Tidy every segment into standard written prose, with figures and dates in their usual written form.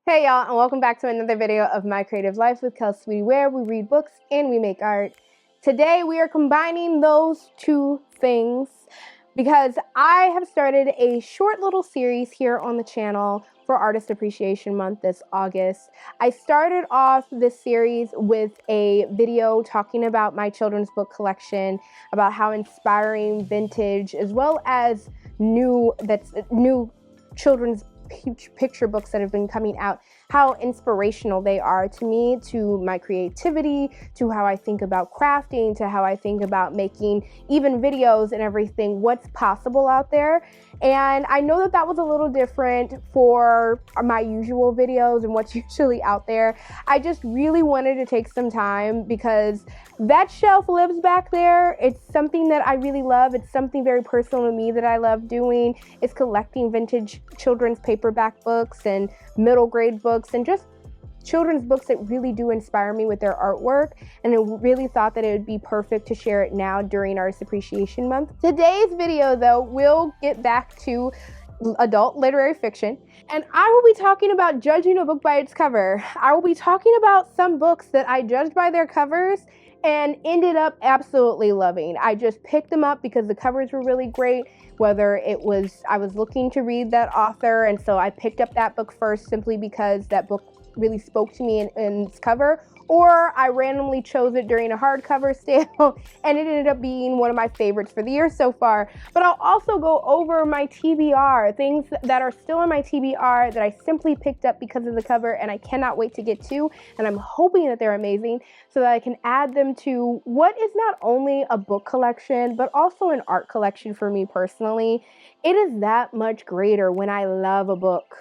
Hey y'all, and welcome back to another video of My Creative Life with Kelssweetie, where we read books and we make art. Today we are combining those two things because I have started a short little series here on the channel for Artist Appreciation Month this August. I started off this series with a video talking about my children's book collection, about how inspiring vintage as well as new children's picture books that have been coming out, how inspirational they are to me, to my creativity, to how I think about crafting, to how I think about making even videos and everything, what's possible out there. And I know that was a little different for my usual videos and what's usually out there. I just really wanted to take some time because that shelf lives back there. It's something that I really love. It's something very personal to me that I love doing. It's collecting vintage children's paperback books and middle grade books and just children's books that really do inspire me with their artwork, and I really thought that it would be perfect to share it now during Artist Appreciation Month. Today's video, though, will get back to adult literary fiction, and I will be talking about judging a book by its cover. I will be talking about some books that I judged by their covers and ended up absolutely loving. I just picked them up because the covers were really great, whether it was I was looking to read that author, and so I picked up that book first simply because that book really spoke to me in its cover, or I randomly chose it during a hardcover sale and it ended up being one of my favorites for the year so far. But I'll also go over my TBR, things that are still in my TBR that I simply picked up because of the cover and I cannot wait to get to, and I'm hoping that they're amazing so that I can add them to what is not only a book collection but also an art collection for me personally. It is that much greater when I love a book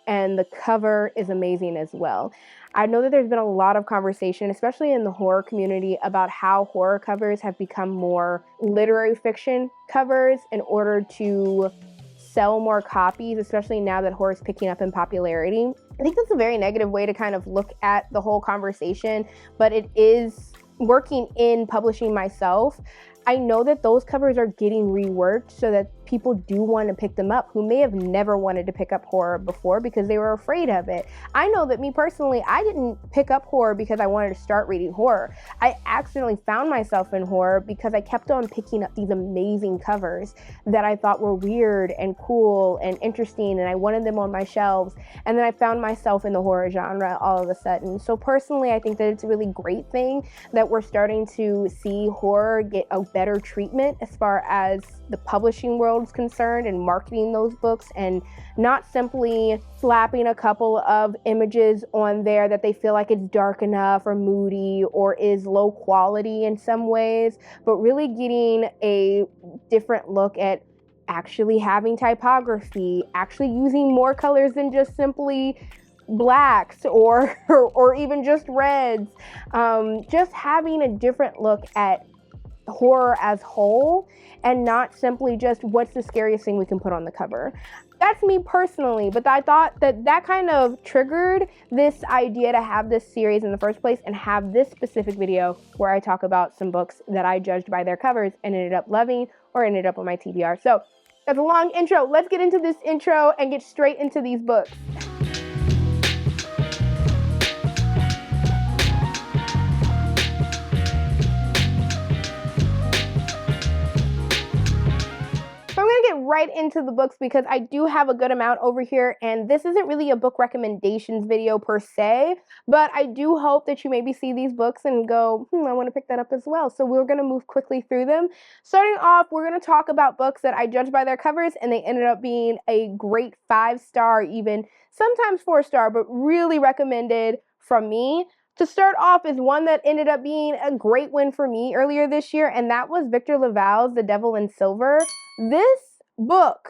and the cover is amazing as well. I know that there's been a lot of conversation, especially in the horror community, about how horror covers have become more literary fiction covers in order to sell more copies, especially now that horror is picking up in popularity. I think that's a very negative way to kind of look at the whole conversation, but it is working in publishing myself. I know that those covers are getting reworked so that people do want to pick them up who may have never wanted to pick up horror before because they were afraid of it. I know that me personally, I didn't pick up horror because I wanted to start reading horror. I accidentally found myself in horror because I kept on picking up these amazing covers that I thought were weird and cool and interesting, and I wanted them on my shelves. And then I found myself in the horror genre all of a sudden. So personally, I think that it's a really great thing that we're starting to see horror get a better treatment as far as the publishing world is concerned and marketing those books, and not simply slapping a couple of images on there that they feel like it's dark enough or moody or is low quality in some ways, but really getting a different look at actually having typography, actually using more colors than just simply blacks or even just reds, just having a different look at horror as whole and not simply just what's the scariest thing we can put on the cover. That's me personally, but I thought that kind of triggered this idea to have this series in the first place and have this specific video where I talk about some books that I judged by their covers and ended up loving or ended up on my TBR. So that's a long intro. Let's get into this intro and get straight into these books. So I'm going to get right into the books because I do have a good amount over here, and this isn't really a book recommendations video per se, but I do hope that you maybe see these books and go, I want to pick that up as well. So we're going to move quickly through them. Starting off, we're going to talk about books that I judged by their covers and they ended up being a great 5-star, even sometimes 4-star, but really recommended from me. To start off is one that ended up being a great win for me earlier this year, and that was Victor LaValle's The Devil in Silver. This book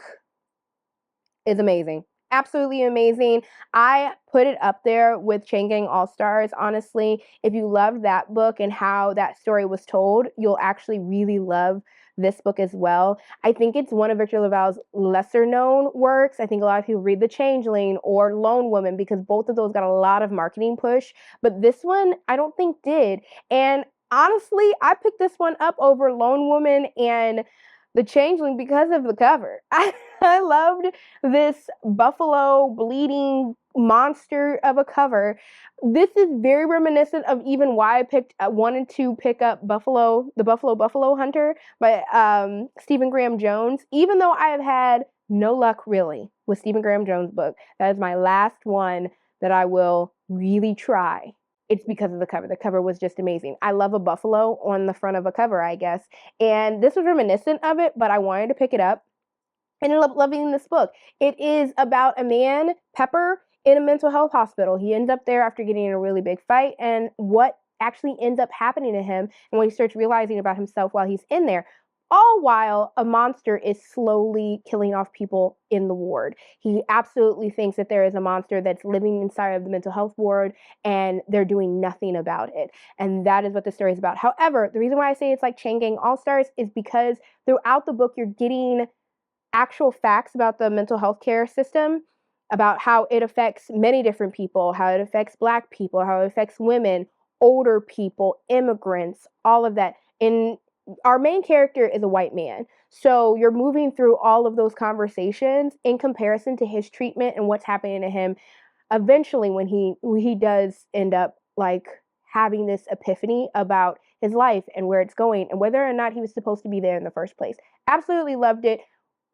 is amazing. Absolutely amazing. I put it up there with Chain Gang All-Stars. Honestly, if you loved that book and how that story was told, you'll actually really love this book as well. I think it's one of Victor LaValle's lesser known works. I think a lot of people read The Changeling or Lone Woman because both of those got a lot of marketing push, but this one I don't think did. And honestly, I picked this one up over Lone Woman and The Changeling because of the cover. I loved this buffalo bleeding monster of a cover. This is very reminiscent of even why I wanted to pick up the Buffalo Hunter by Stephen Graham Jones. Even though I have had no luck really with Stephen Graham Jones' book, that is my last one that I will really try. It's because of the cover. The cover was just amazing. I love a buffalo on the front of a cover, I guess. And this was reminiscent of it, but I wanted to pick it up. I ended up loving this book. It is about a man, Pepper, in a mental health hospital. He ends up there after getting in a really big fight, and what actually ends up happening to him and what he starts realizing about himself while he's in there. All while a monster is slowly killing off people in the ward. He absolutely thinks that there is a monster that's living inside of the mental health ward and they're doing nothing about it. And that is what the story is about. However, the reason why I say it's like Chain Gang All Stars is because throughout the book, you're getting actual facts about the mental health care system, about how it affects many different people, how it affects Black people, how it affects women, older people, immigrants, all of that. And our main character is a white man. So you're moving through all of those conversations in comparison to his treatment and what's happening to him eventually when he does end up like having this epiphany about his life and where it's going and whether or not he was supposed to be there in the first place. Absolutely loved it.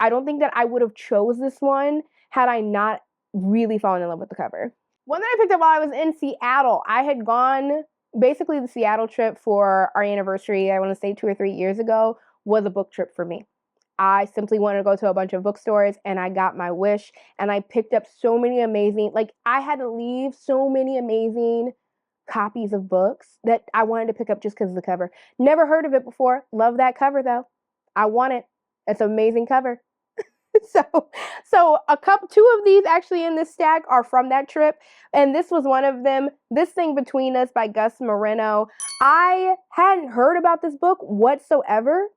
I don't think that I would have chose this one had I not really fallen in love with the cover. One that I picked up while I was in Seattle. I had gone basically the Seattle trip for our anniversary, I want to say 2 or 3 years ago, was a book trip for me. I simply wanted to go to a bunch of bookstores and I got my wish and I picked up so many amazing, like I had to leave so many amazing copies of books that I wanted to pick up just because of the cover. Never heard of it before. Love that cover though. I want it. It's an amazing cover. So two of these actually in this stack are from that trip, and this was one of them. This Thing Between Us by Gus Moreno. I hadn't heard about this book whatsoever,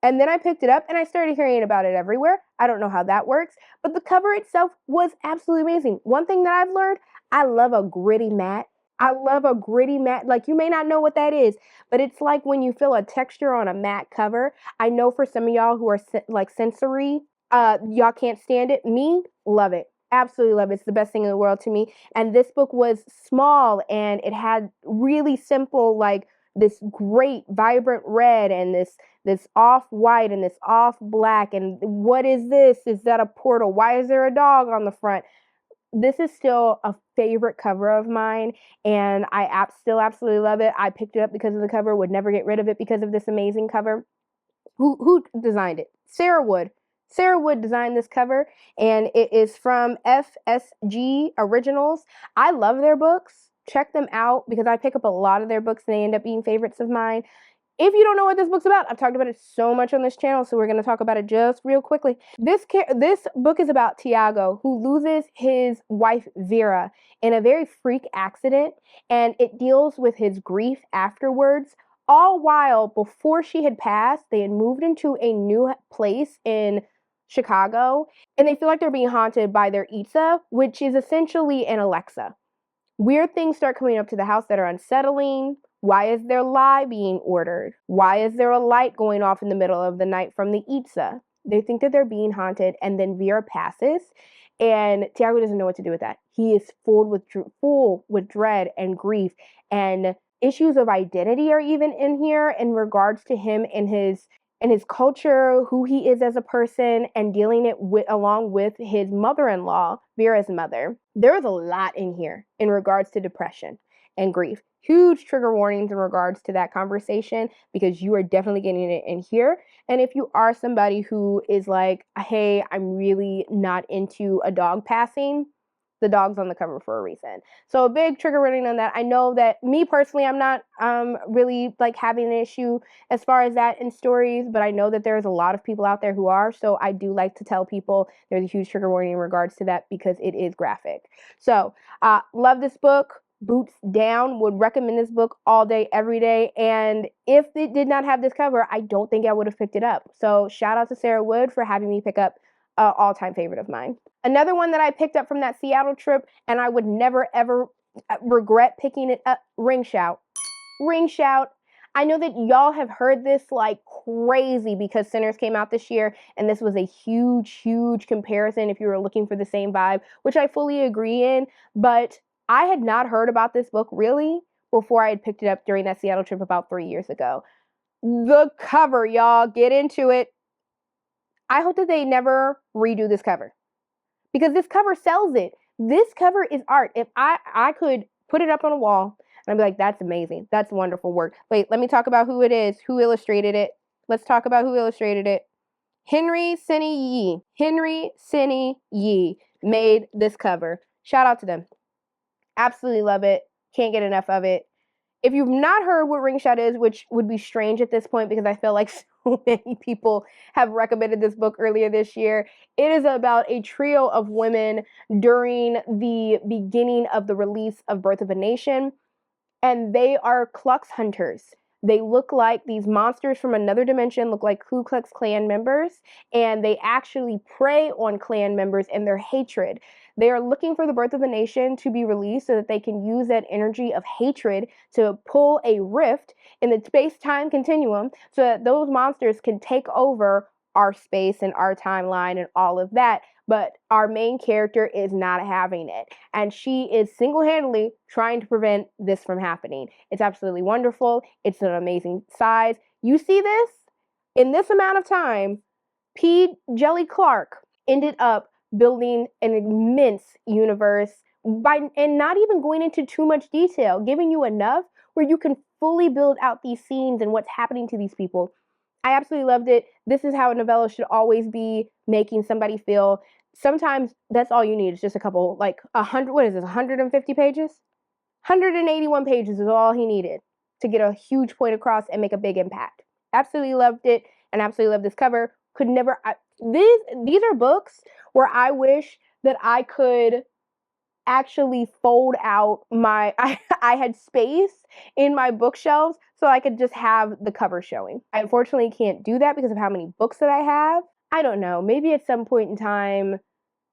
and then I picked it up and I started hearing about it everywhere. I don't know how that works, but the cover itself was absolutely amazing. One thing that I've learned, I love a gritty matte. I love a gritty matte. Like, you may not know what that is, but it's like when you feel a texture on a matte cover. I know for some of y'all who are like sensory, y'all can't stand it. Me, love it. Absolutely love it. It's the best thing in the world to me. And this book was small and it had really simple, like this great vibrant red and this off white and this off black. And what is this? Is that a portal? Why is there a dog on the front? This is still a favorite cover of mine, and I still absolutely love it. I picked it up because of the cover, would never get rid of it because of this amazing cover. Who designed it? Sarah Wood. Sarah Wood designed this cover, and it is from FSG Originals. I love their books. Check them out because I pick up a lot of their books and they end up being favorites of mine. If you don't know what this book's about, I've talked about it so much on this channel, so we're going to talk about it just real quickly. This book is about Tiago, who loses his wife Vera in a very freak accident, and it deals with his grief afterwards. All while, before she had passed, they had moved into a new place in Chicago, and they feel like they're being haunted by their Itza, which is essentially an Alexa. Weird things start coming up to the house that are unsettling. Why is there lye being ordered? Why is there a light going off in the middle of the night from the Itza? They think that they're being haunted, and then Vera passes, and Tiago doesn't know what to do with that. He is full with dread and grief, and issues of identity are even in here in regards to him and his culture, who he is as a person, and dealing it along with his mother-in-law, Vera's mother. There is a lot in here in regards to depression and grief. Huge trigger warnings in regards to that conversation because you are definitely getting it in here. And if you are somebody who is like, hey, I'm really not into a dog passing, the dog's on the cover for a reason. So a big trigger warning on that. I know that me personally, I'm not really like having an issue as far as that in stories, but I know that there's a lot of people out there who are. So I do like to tell people there's a huge trigger warning in regards to that because it is graphic. So love this book. Boots down. Would recommend this book all day, every day. And if it did not have this cover, I don't think I would have picked it up. So shout out to Sarah Wood for having me pick up an all-time favorite of mine. Another one that I picked up from that Seattle trip, and I would never ever regret picking it up, Ring Shout. Ring Shout. I know that y'all have heard this like crazy because Sinners came out this year, and this was a huge comparison if you were looking for the same vibe, which I fully agree in. But I had not heard about this book really before I had picked it up during that Seattle trip about 3 years ago. The cover, y'all, get into it. I hope that they never redo this cover because this cover sells it. This cover is art. If I could put it up on a wall and I'd be like, that's amazing. That's wonderful work. Wait, let me talk about who it is, who illustrated it. Let's talk about who illustrated it. Henry Sinney Yee. Henry Sinney Yee made this cover. Shout out to them. Absolutely love it. Can't get enough of it. If you've not heard what Ring Shot is, which would be strange at this point because I feel like so many people have recommended this book earlier this year, it is about a trio of women during the beginning of the release of Birth of a Nation, and they are Klux hunters. They look like these monsters from another dimension, look like Ku Klux Klan members, and they actually prey on Klan members and their hatred. They are looking for the Birth of a Nation to be released so that they can use that energy of hatred to pull a rift in the space-time continuum so that those monsters can take over our space and our timeline and all of that. But our main character is not having it. And she is single-handedly trying to prevent this from happening. It's absolutely wonderful. It's an amazing size. You see this? In this amount of time, P. Jelly Clark ended up building an immense universe and not even going into too much detail, giving you enough where you can fully build out these scenes and what's happening to these people. I absolutely loved it. This is how a novella should always be, making somebody feel. Sometimes that's all you need is just a couple, like 100, what is this, 150 pages? 181 pages is all he needed to get a huge point across and make a big impact. Absolutely loved it and absolutely loved this cover. Could never, these are books where I wish that I could actually fold out my, I had space in my bookshelves so I could just have the cover showing. I unfortunately can't do that because of how many books that I have. I don't know, maybe at some point in time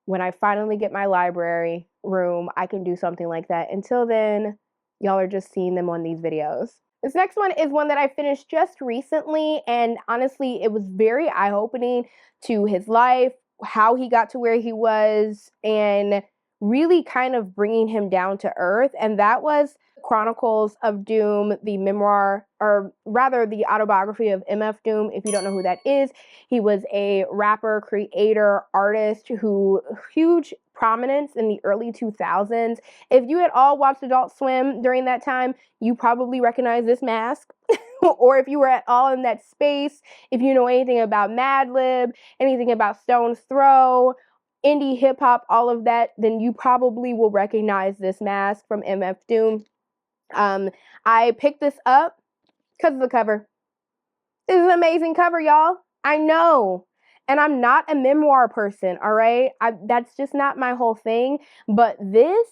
when I finally get my library room, I can do something like that. Until then, y'all are just seeing them on these videos. This next one is one that I finished just recently, and honestly, it was very eye-opening to his life, how he got to where he was, and really kind of bringing him down to earth, and that was Chronicles of Doom, the memoir, or rather the autobiography of MF Doom. If you don't know who that is, he was a rapper, creator, artist who huge prominence in the early 2000s. If you had all watched Adult Swim during that time, you probably recognize this mask. Or if you were at all in that space, if you know anything about Madlib, anything about Stone's Throw, indie hip hop, all of that, then you probably will recognize this mask from MF Doom. I picked this up because of the cover. This is an amazing cover, y'all. I know. And I'm not a memoir person, all right? That's just not my whole thing. But this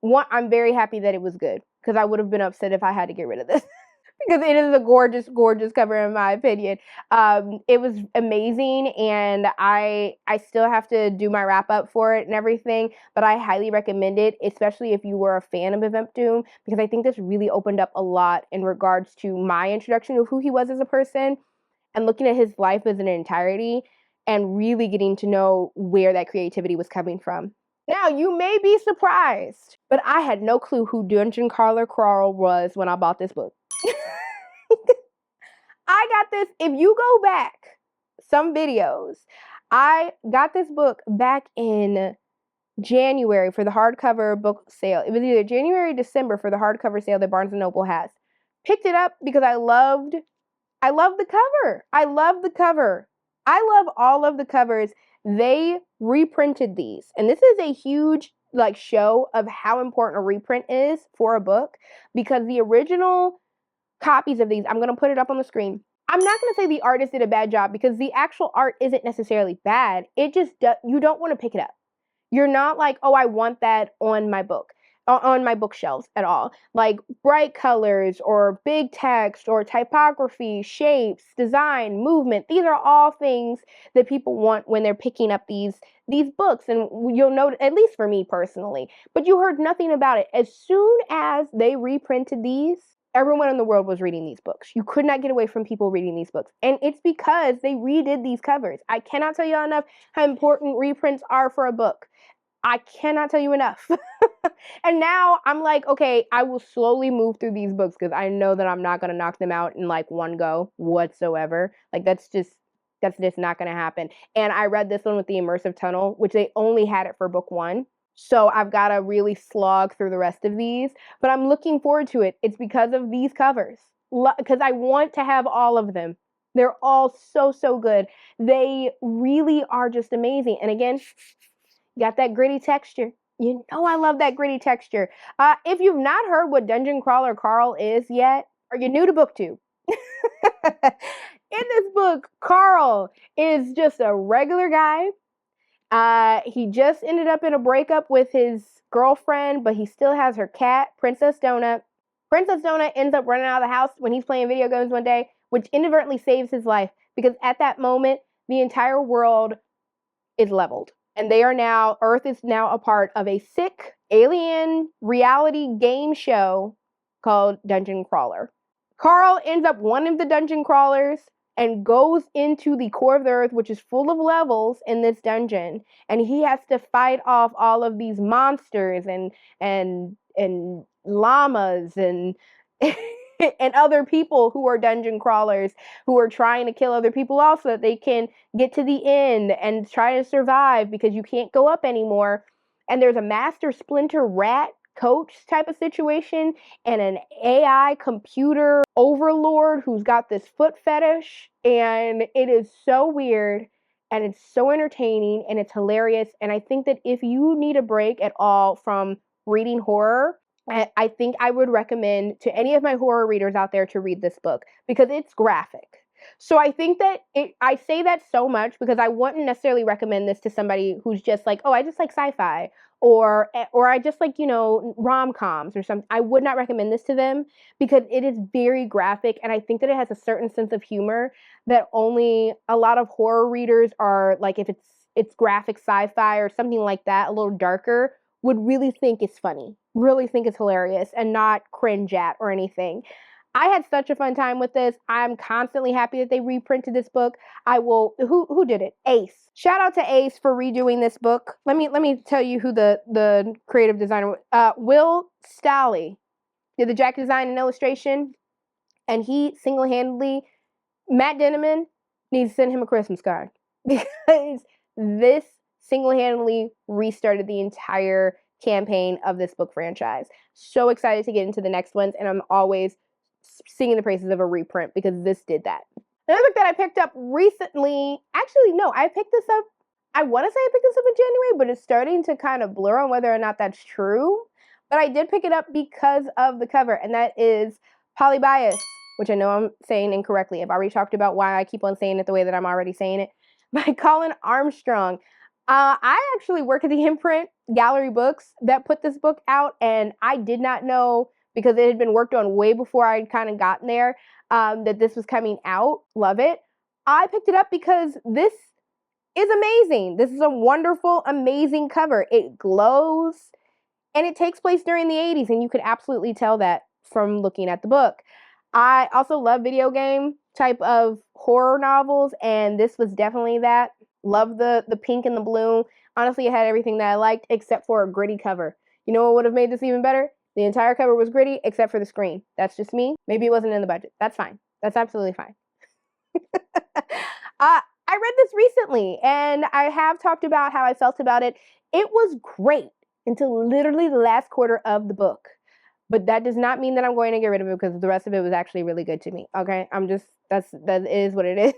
one, I'm very happy that it was good because I would have been upset if I had to get rid of this. Because it is a gorgeous cover in my opinion. It was amazing, and I still have to do my wrap up for it and everything, but I highly recommend it, especially if you were a fan of MF Doom, because I think this really opened up a lot in regards to my introduction of who he was as a person and looking at his life as an entirety and really getting to know where that creativity was coming from. Now, you may be surprised, but I had no clue who Dungeon Crawler Carl was when I bought this book. I got this, if you go back some videos, I got this book back in January for the hardcover book sale. It was either January or December for the hardcover sale that Barnes & Noble has. Picked it up because I love the cover. I love the cover. I love all of the covers. They reprinted these. And this is a huge show of how important a reprint is for a book, because the original copies of these, I'm going to put it up on the screen. I'm not going to say the artist did a bad job because the actual art isn't necessarily bad. It just, you don't want to pick it up. You're not like, oh, I want that on my book, on my bookshelves at all. Like bright colors or big text or typography, shapes, design, movement. These are all things that people want when they're picking up these books. And you'll note, at least for me personally, but you heard nothing about it. As soon as they reprinted these, everyone in the world was reading these books. You could not get away from people reading these books. And it's because they redid these covers. I cannot tell you enough how important reprints are for a book. I cannot tell you enough. And now I'm like, okay, I will slowly move through these books because I know that I'm not going to knock them out in like one go whatsoever. Like that's just not going to happen. And I read this one with the immersive tunnel, which they only had it for book 1. So I've got to really slog through the rest of these, but I'm looking forward to it. It's because of these covers, because I want to have all of them. They're all so, so good. They really are just amazing. And again, got that gritty texture. You know I love that gritty texture. If you've not heard what Dungeon Crawler Carl is yet, or you're new to BookTube, in this book, Carl is just a regular guy. He just ended up in a breakup with his girlfriend, but he still has her cat, Princess Donut. Princess Donut ends up running out of the house when he's playing video games one day, which inadvertently saves his life because at that moment, the entire world is leveled. And Earth is now a part of a sick alien reality game show called Dungeon Crawler. Carl ends up one of the dungeon crawlers and goes into the core of the earth, which is full of levels in this dungeon. And he has to fight off all of these monsters and llamas and and other people who are dungeon crawlers who are trying to kill other people off so that they can get to the end and try to survive because you can't go up anymore. And there's a master splinter rat coach type of situation and an AI computer overlord who's got this foot fetish. And it is so weird and it's so entertaining and it's hilarious. And I think that if you need a break at all from reading horror, I think I would recommend to any of my horror readers out there to read this book because it's graphic. So I think that I say that so much because I wouldn't necessarily recommend this to somebody who's just like, oh, I just like sci-fi or I just like, rom-coms or something. I would not recommend this to them because it is very graphic and I think that it has a certain sense of humor that only a lot of horror readers are like, if it's graphic sci-fi or something like that, a little darker, would really think it's funny, really think it's hilarious and not cringe at or anything. I had such a fun time with this. I'm constantly happy that they reprinted this book. Who did it? Ace. Shout out to Ace for redoing this book. Let me tell you who the creative designer Will Stalley did the jacket design and illustration, and he single-handedly, Matt Denneman needs to send him a Christmas card because this single-handedly restarted the entire campaign of this book franchise. So excited to get into the next ones, and I'm always singing the praises of a reprint because this did that. Another book that I picked up recently, actually, no, I picked this up, I want to say I picked this up in January, but it's starting to kind of blur on whether or not that's true. But I did pick it up because of the cover, and that is Polybius, which I know I'm saying incorrectly. I've already talked about why I keep on saying it the way that I'm already saying it, by Colin Armstrong. I actually work at the imprint Gallery Books that put this book out, and I did not know because it had been worked on way before I kind of gotten there that this was coming out. Love it. I picked it up because this is amazing. This is a wonderful, amazing cover. It glows, and it takes place during the 80s, and you could absolutely tell that from looking at the book. I also love video game type of horror novels, and this was definitely that. Love the pink and the blue. Honestly, it had everything that I liked except for a gritty cover. You know what would have made this even better? The entire cover was gritty except for the screen. That's just me. Maybe it wasn't in the budget. That's fine. That's absolutely fine. I read this recently, and I have talked about how I felt about it. It was great until literally the last quarter of the book. But that does not mean that I'm going to get rid of it because the rest of it was actually really good to me. Okay? That is what it is.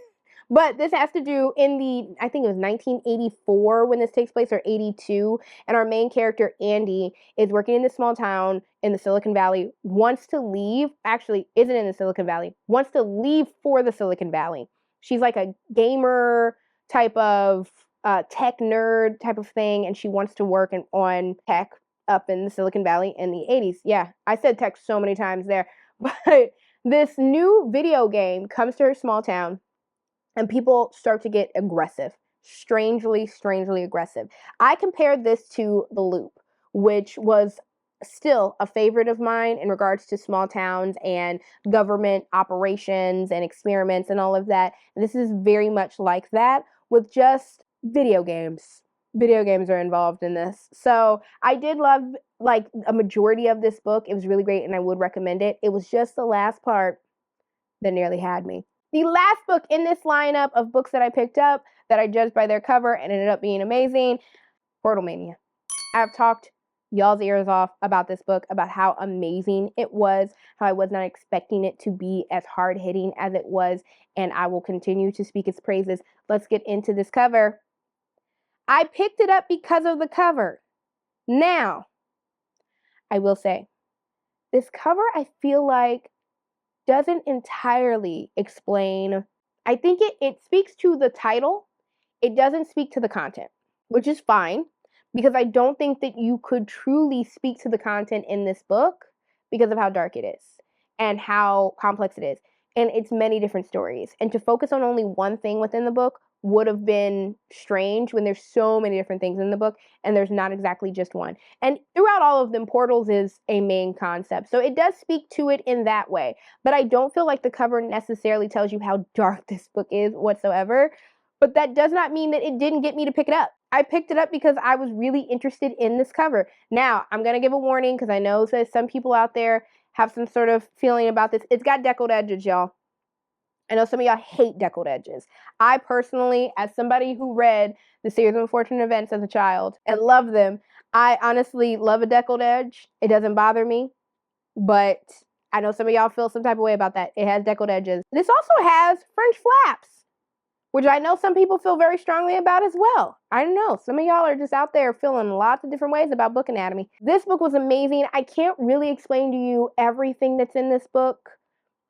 But this has to do I think it was 1984 when this takes place, or 82. And our main character, Andy, is working in this small town in the Silicon Valley, wants to leave, actually isn't in the Silicon Valley, wants to leave for the Silicon Valley. She's like a gamer type of tech nerd type of thing, and she wants to work on tech up in the Silicon Valley in the 80s. Yeah, I said tech so many times there. But this new video game comes to her small town, and people start to get aggressive. Strangely aggressive. I compared this to The Loop, which was still a favorite of mine in regards to small towns and government operations and experiments and all of that. This is very much like that with just video games. Video games are involved in this. So I did love like a majority of this book. It was really great and I would recommend it. It was just the last part that nearly had me. The last book in this lineup of books that I picked up that I judged by their cover and ended up being amazing, Portal Mania. I've talked y'all's ears off about this book, about how amazing it was, how I was not expecting it to be as hard-hitting as it was, and I will continue to speak its praises. Let's get into this cover. I picked it up because of the cover. Now, I will say, this cover I feel like doesn't entirely explain. I think it speaks to the title. It doesn't speak to the content, which is fine because I don't think that you could truly speak to the content in this book because of how dark it is and how complex it is. And it's many different stories. And to focus on only one thing within the book would have been strange when there's so many different things in the book and there's not exactly just one. And throughout all of them, portals is a main concept. So it does speak to it in that way. But I don't feel like the cover necessarily tells you how dark this book is whatsoever. But that does not mean that it didn't get me to pick it up. I picked it up because I was really interested in this cover. Now, I'm going to give a warning because I know that some people out there have some sort of feeling about this. It's got deckled edges, y'all. I know some of y'all hate deckled edges. I personally, as somebody who read the series of unfortunate events as a child and loved them, I honestly love a deckled edge. It doesn't bother me, but I know some of y'all feel some type of way about that. It has deckled edges. This also has French flaps, which I know some people feel very strongly about as well. I don't know. Some of y'all are just out there feeling lots of different ways about book anatomy. This book was amazing. I can't really explain to you everything that's in this book.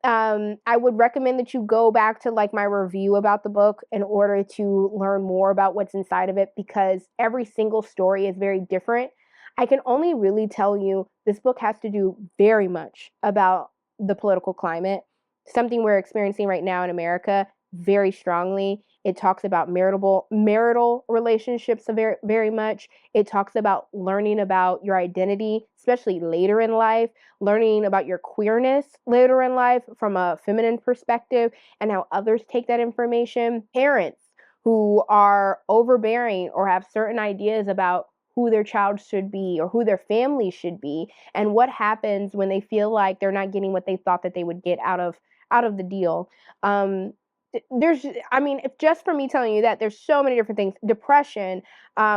I would recommend that you go back to like my review about the book in order to learn more about what's inside of it because every single story is very different. I can only really tell you this book has to do very much about the political climate, something we're experiencing right now in America very strongly. It talks about marital relationships very, very much. It talks about learning about your identity, especially later in life, learning about your queerness later in life from a feminine perspective and how others take that information. Parents who are overbearing or have certain ideas about who their child should be or who their family should be and what happens when they feel like they're not getting what they thought that they would get out of the deal. If just for me telling you that, there's so many different things. Depression,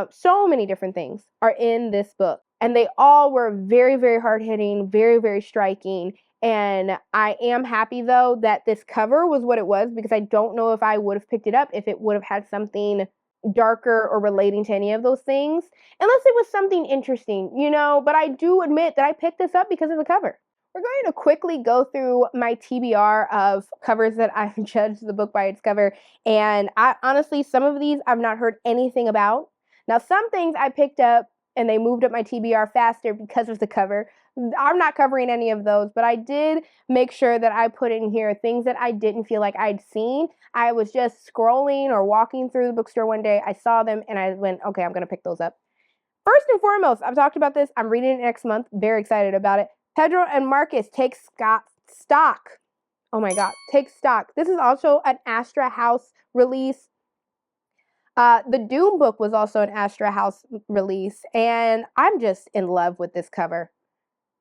so many different things are in this book. And they all were very, very hard-hitting, very, very striking. And I am happy, though, that this cover was what it was because I don't know if I would have picked it up if it would have had something darker or relating to any of those things. Unless it was something interesting, But I do admit that I picked this up because of the cover. We're going to quickly go through my TBR of covers that I've judged the book by its cover. And honestly, some of these I've not heard anything about. Now, some things I picked up and they moved up my TBR faster because of the cover. I'm not covering any of those, but I did make sure that I put in here things that I didn't feel like I'd seen. I was just scrolling or walking through the bookstore one day. I saw them and I went, okay, I'm going to pick those up. First and foremost, I've talked about this. I'm reading it next month. Very excited about it. Pedro and Marcus take stock. Oh my God, take stock. This is also an Astra House release. The Doom book was also an Astra House release, and I'm just in love with this cover.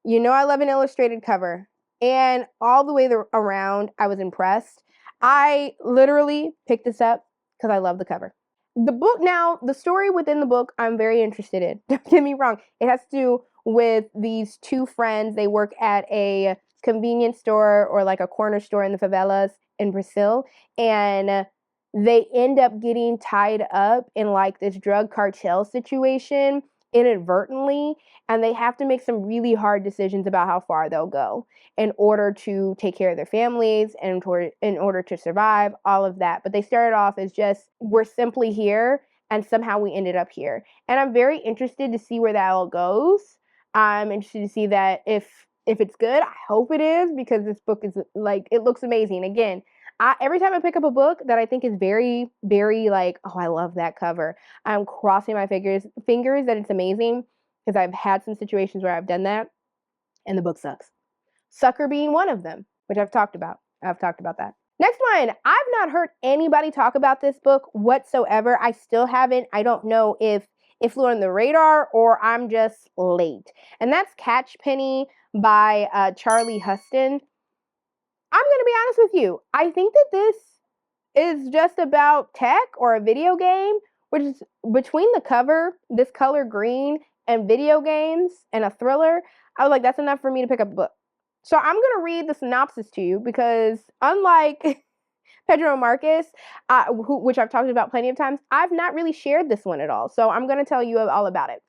I love an illustrated cover, and all the way around, I was impressed. I literally picked this up because I love the cover. The book now, the story within the book, I'm very interested in. Don't get me wrong. It has to do with these two friends. They work at a convenience store or like a corner store in the favelas in Brazil. And they end up getting tied up in like this drug cartel situation inadvertently. And they have to make some really hard decisions about how far they'll go in order to take care of their families and in order to survive, all of that. But they started off as just, we're simply here, and somehow we ended up here. And I'm very interested to see where that all goes. I'm interested to see that if it's good. I hope it is, because this book is like, it looks amazing. Again, every time I pick up a book that I think is very, very like, oh, I love that cover, I'm crossing my fingers that it's amazing. because I've had some situations where I've done that and the book sucks. Sucker being one of them, which I've talked about. I've talked about that. Next one, I've not heard anybody talk about this book whatsoever. I still haven't. I don't know if it flew on the radar or I'm just late. And that's Catch Penny by Charlie Huston. I'm going to be honest with you. I think that this is just about tech or a video game, which is between the cover, this color green, and video games and a thriller. I was like, that's enough for me to pick up the book. So I'm going to read the synopsis to you because unlike Pedro Marcus, which I've talked about plenty of times, I've not really shared this one at all. So I'm going to tell you all about it.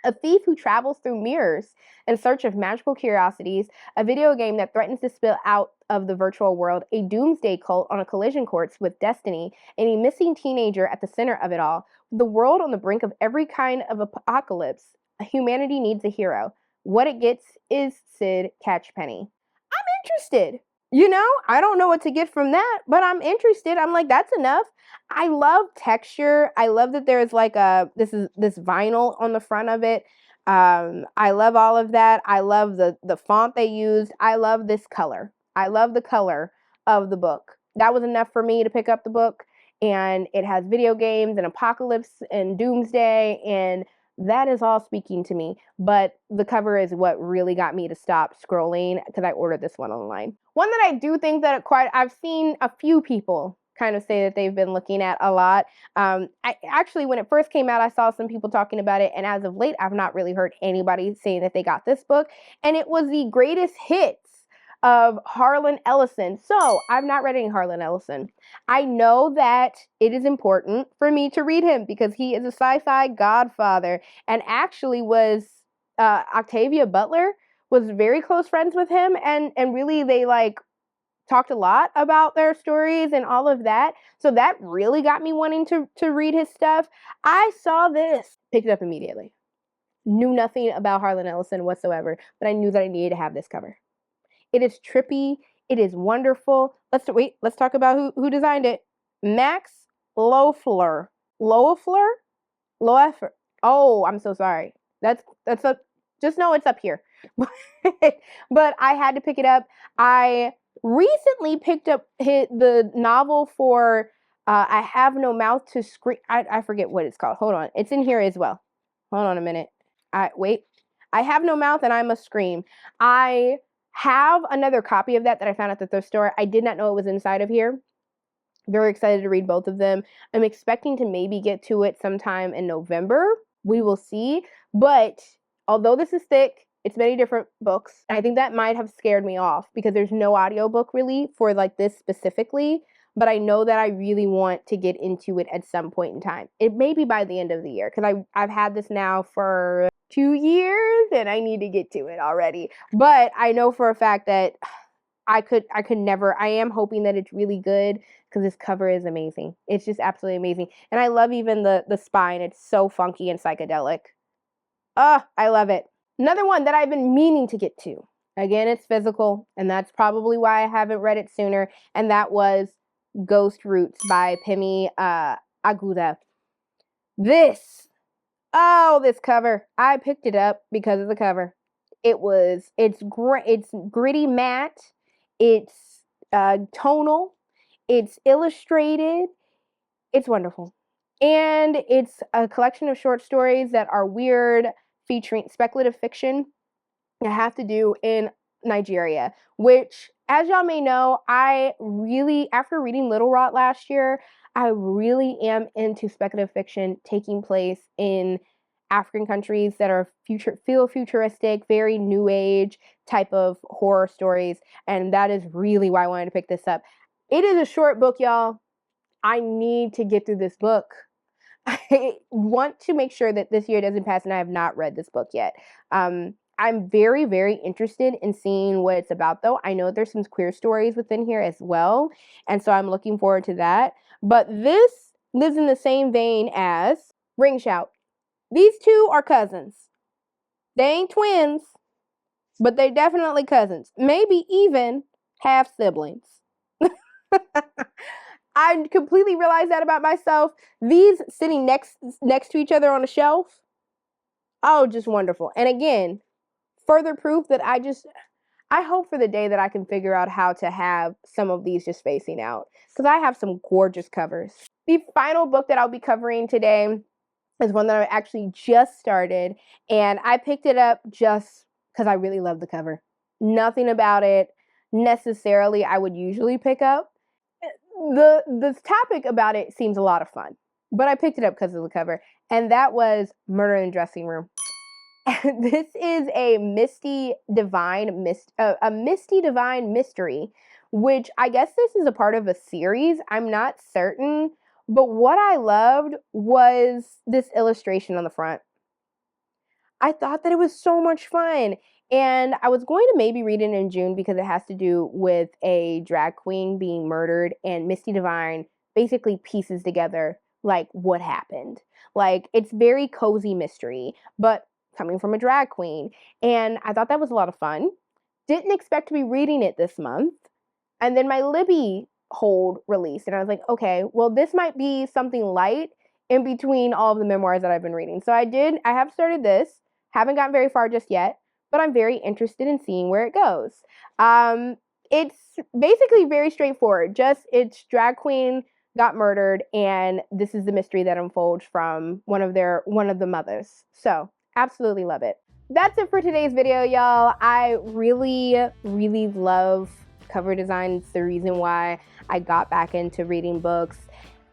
A thief who travels through mirrors in search of magical curiosities, a video game that threatens to spill out of the virtual world, a doomsday cult on a collision course with destiny, and a missing teenager at the center of it all. With the world on the brink of every kind of apocalypse, humanity needs a hero. What it gets is Sid Catchpenny. I'm interested. You know, I don't know what to get from that, but I'm interested. I'm like, that's enough. I love texture. I love that there's like this vinyl on the front of it. I love all of that. I love the font they used. I love this color. I love the color of the book. That was enough for me to pick up the book. And it has video games and apocalypse and doomsday, and that is all speaking to me. But the cover is what really got me to stop scrolling because I ordered this one online. One that I do think that I've seen a few people kind of say that they've been looking at a lot. I actually, when it first came out, I saw some people talking about it, and as of late, I've not really heard anybody saying that they got this book. And it was the greatest hits of Harlan Ellison. So I've not read any Harlan Ellison. I know that it is important for me to read him because he is a sci-fi godfather, and actually was Octavia Butler was very close friends with him, and really they like talked a lot about their stories and all of that. So that really got me wanting to read his stuff. I saw this, picked it up immediately. Knew nothing about Harlan Ellison whatsoever, but I knew that I needed to have this cover. It is trippy. It is wonderful. Let's talk about who designed it. Max Loeffler. Loeffler? Loeffler. Oh, I'm so sorry. That's up. Just know it's up here. But I had to pick it up. I recently picked up the novel for I Have No Mouth to Scream. I forget what it's called. Hold on. It's in here as well. Hold on a minute. Wait. I Have No Mouth and I Must Scream. I have another copy of that I found at the thrift store. I did not know it was inside of here. Very excited to read both of them. I'm expecting to maybe get to it sometime in November. We will see. But although this is thick, it's many different books. I think that might have scared me off because there's no audiobook really for like this specifically. But I know that I really want to get into it at some point in time. It may be by the end of the year because I've had this now for 2 years and I need to get to it already. But I know for a fact that I could never. I am hoping that it's really good because this cover is amazing. It's just absolutely amazing. And I love even the spine. It's so funky and psychedelic. I love it. Another one that I've been meaning to get to. Again, it's physical, and that's probably why I haven't read it sooner. And that was Ghost Roots by Pemi Aguda. This cover. I picked it up because of the cover. It's great. It's gritty matte. It's tonal. It's illustrated. It's wonderful. And it's a collection of short stories that are weird, featuring speculative fiction that have to do in Nigeria, which, as y'all may know, after reading Little Rot last year, I really am into speculative fiction taking place in African countries that are feel futuristic, very new age type of horror stories, and that is really why I wanted to pick this up. It is a short book, y'all. I need to get through this book. I want to make sure that this year doesn't pass, and I have not read this book yet. I'm very, very interested in seeing what it's about, though. I know there's some queer stories within here as well, and so I'm looking forward to that. But this lives in the same vein as Ring Shout. These two are cousins. They ain't twins, but they're definitely cousins. Maybe even half siblings. I completely realized that about myself. These sitting next to each other on a shelf Oh, just wonderful. And again, further proof that I hope for the day that I can figure out how to have some of these just facing out, because I have some gorgeous covers. The final book that I'll be covering today is one that I actually just started, and I picked it up just because I really love the cover. Nothing about it necessarily I would usually pick up. The topic about it seems a lot of fun, but I picked it up because of the cover, and that was Murder in the Dressing Room. This is a misty divine mystery, which I guess this is a part of a series. I'm not certain, but what I loved was this illustration on the front. I thought that it was so much fun. And I was going to maybe read it in June because it has to do with a drag queen being murdered, and Misty Divine basically pieces together like what happened. Like, it's very cozy mystery, but coming from a drag queen. And I thought that was a lot of fun. Didn't expect to be reading it this month. And then my Libby hold released, and I was like, okay, well, this might be something light in between all of the memoirs that I've been reading. So I have started this. Haven't gotten very far just yet, but I'm very interested in seeing where it goes. It's basically very straightforward. It's drag queen got murdered, and this is the mystery that unfolds from one of the mothers. So absolutely love it. That's it for today's video, y'all. I really, really love cover design. It's the reason why I got back into reading books.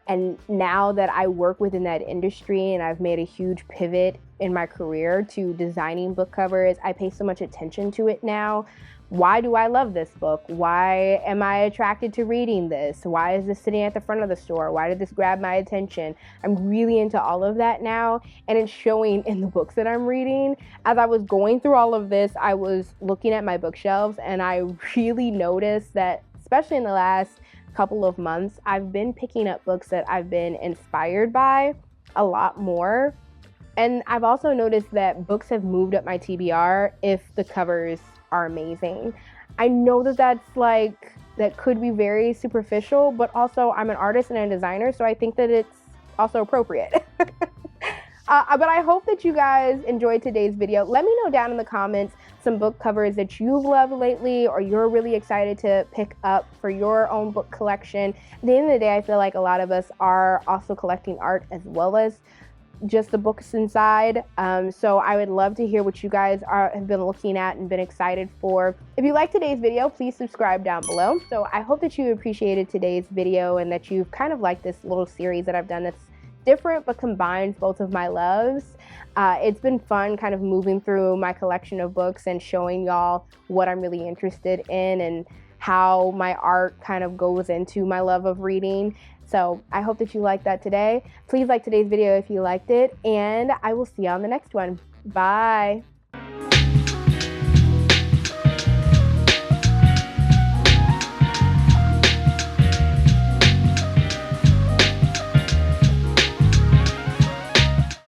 And now that I work within that industry and I've made a huge pivot in my career to designing book covers, I pay so much attention to it now. Why do I love this book? Why am I attracted to reading this? Why is this sitting at the front of the store? Why did this grab my attention? I'm really into all of that now, and it's showing in the books that I'm reading. As I was going through all of this, I was looking at my bookshelves, and I really noticed that, especially in the last couple of months, I've been picking up books that I've been inspired by a lot more. And I've also noticed that books have moved up my TBR if the covers are amazing. I know that that could be very superficial, but also I'm an artist and a designer, so I think that it's also appropriate. But I hope that you guys enjoyed today's video. Let me know down in the comments some book covers that you've loved lately, or you're really excited to pick up for your own book collection. At the end of the day, I feel like a lot of us are also collecting art as well as just the books inside. So I would love to hear what you guys have been looking at and been excited for. If you liked today's video, please subscribe down below. So I hope that you appreciated today's video and that you've kind of liked this little series that I've done that's different but combines both of my loves. It's been fun kind of moving through my collection of books and showing y'all what I'm really interested in and how my art kind of goes into my love of reading. So I hope that you liked that today. Please like today's video if you liked it, and I will see you on the next one. Bye.